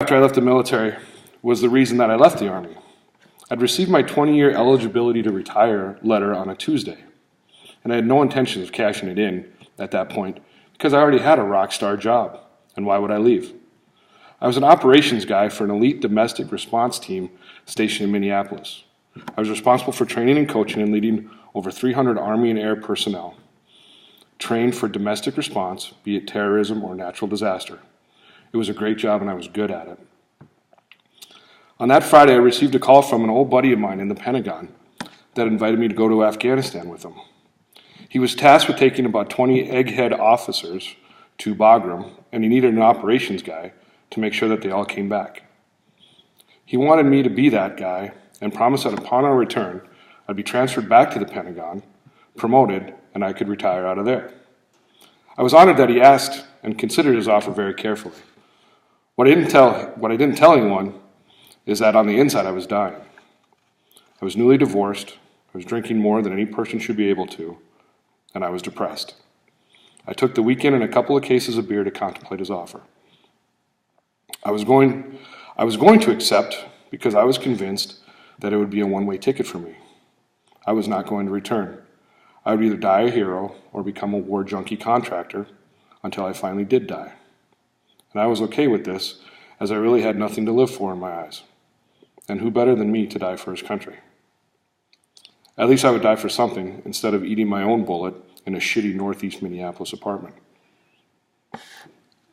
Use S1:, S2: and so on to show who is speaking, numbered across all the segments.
S1: After I left the military was the reason that I left the Army. I'd received my 20-year eligibility to retire letter on a Tuesday, and I had no intention of cashing it in at that point because I already had a rock star job, and why would I leave? I was an operations guy for an elite domestic response team stationed in Minneapolis. I was responsible for training and coaching and leading over 300 Army and Air personnel, trained for domestic response, be it terrorism or natural disaster. It was a great job and I was good at it. On that Friday, I received a call from an old buddy of mine in the Pentagon that invited me to go to Afghanistan with him. He was tasked with taking about 20 egghead officers to Bagram, and he needed an operations guy to make sure that they all came back. He wanted me to be that guy and promised that upon our return, I'd be transferred back to the Pentagon, promoted, and I could retire out of there. I was honored that he asked and considered his offer very carefully. What I didn't tell anyone is that on the inside I was dying. I was newly divorced, I was drinking more than any person should be able to, and I was depressed. I took the weekend and a couple of cases of beer to contemplate his offer. I was going to accept because I was convinced that it would be a one-way ticket for me. I was not going to return. I would either die a hero or become a war junkie contractor until I finally did die. And I was okay with this, as I really had nothing to live for in my eyes. And who better than me to die for his country? At least I would die for something instead of eating my own bullet in a shitty northeast Minneapolis apartment.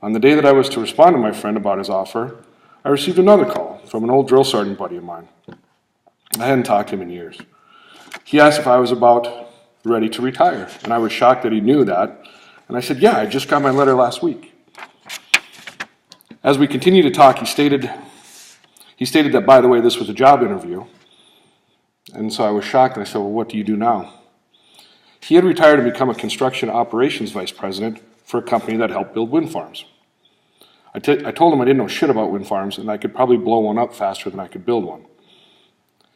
S1: On the day that I was to respond to my friend about his offer, I received another call from an old drill sergeant buddy of mine. I hadn't talked to him in years. He asked if I was about ready to retire, and I was shocked that he knew that. And I said, yeah, I just got my letter last week. As we continued to talk, he stated that, by the way, this was a job interview. And so I was shocked, and I said, well, what do you do now? He had retired and become a construction operations vice president for a company that helped build wind farms. I told him I didn't know shit about wind farms, and I could probably blow one up faster than I could build one.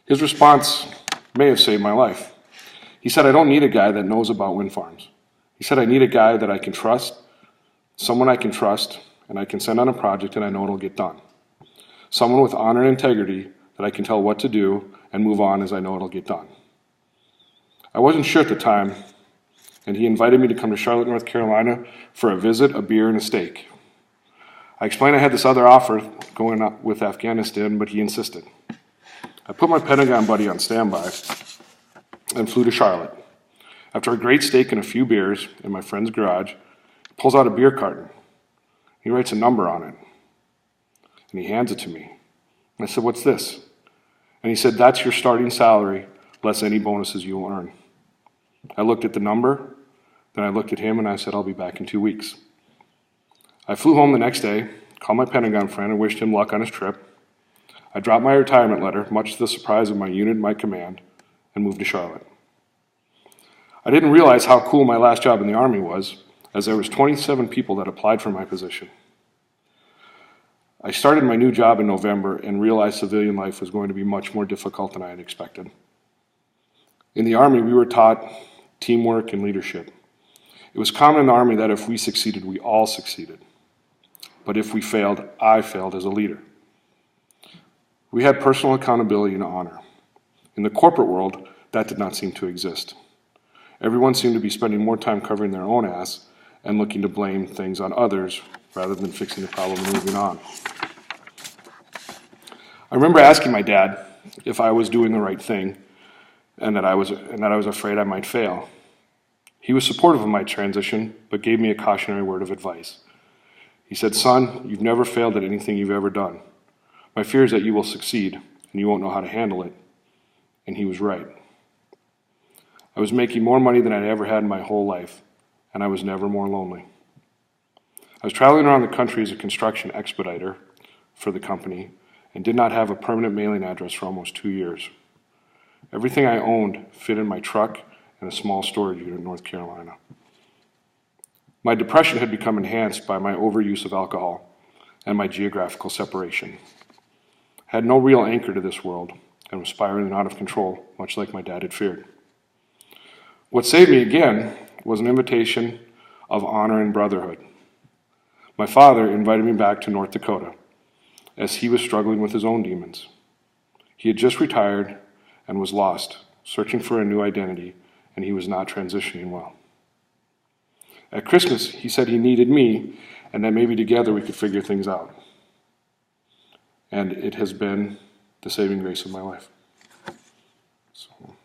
S1: His response may have saved my life. He said, I don't need a guy that knows about wind farms. He said, I need a guy that I can trust, someone I can trust, and I can send on a project and I know it'll get done. Someone with honor and integrity that I can tell what to do and move on as I know it'll get done. I wasn't sure at the time, and he invited me to come to Charlotte, North Carolina for a visit, a beer, and a steak. I explained I had this other offer going up with Afghanistan, but he insisted. I put my Pentagon buddy on standby and flew to Charlotte. After a great steak and a few beers in my friend's garage, he pulls out a beer carton. He writes a number on it, and he hands it to me. And I said, what's this? And he said, that's your starting salary, less any bonuses you'll earn. I looked at the number, then I looked at him, and I said, I'll be back in 2 weeks. I flew home the next day, called my Pentagon friend, and wished him luck on his trip. I dropped my retirement letter, much to the surprise of my unit and my command, and moved to Charlotte. I didn't realize how cool my last job in the Army was, as there was 27 people that applied for my position. I started my new job in November and realized civilian life was going to be much more difficult than I had expected. In the Army, we were taught teamwork and leadership. It was common in the Army that if we succeeded, we all succeeded. But if we failed, I failed as a leader. We had personal accountability and honor. In the corporate world, that did not seem to exist. Everyone seemed to be spending more time covering their own ass and looking to blame things on others rather than fixing the problem and moving on. I remember asking my dad if I was doing the right thing and that I was afraid I might fail. He was supportive of my transition, but gave me a cautionary word of advice. He said, son, you've never failed at anything you've ever done. My fear is that you will succeed and you won't know how to handle it. And he was right. I was making more money than I'd ever had in my whole life, and I was never more lonely. I was traveling around the country as a construction expediter for the company and did not have a permanent mailing address for almost 2 years. Everything I owned fit in my truck and a small storage unit in North Carolina. My depression had become enhanced by my overuse of alcohol and my geographical separation. I had no real anchor to this world and was spiraling out of control, much like my dad had feared. What saved me again was an invitation of honor and brotherhood. My father invited me back to North Dakota. as he was struggling with his own demons. He had just retired and was lost, searching for a new identity, and he was not transitioning well. At Christmas, he said he needed me, and that maybe together we could figure things out. And it has been the saving grace of my life. So.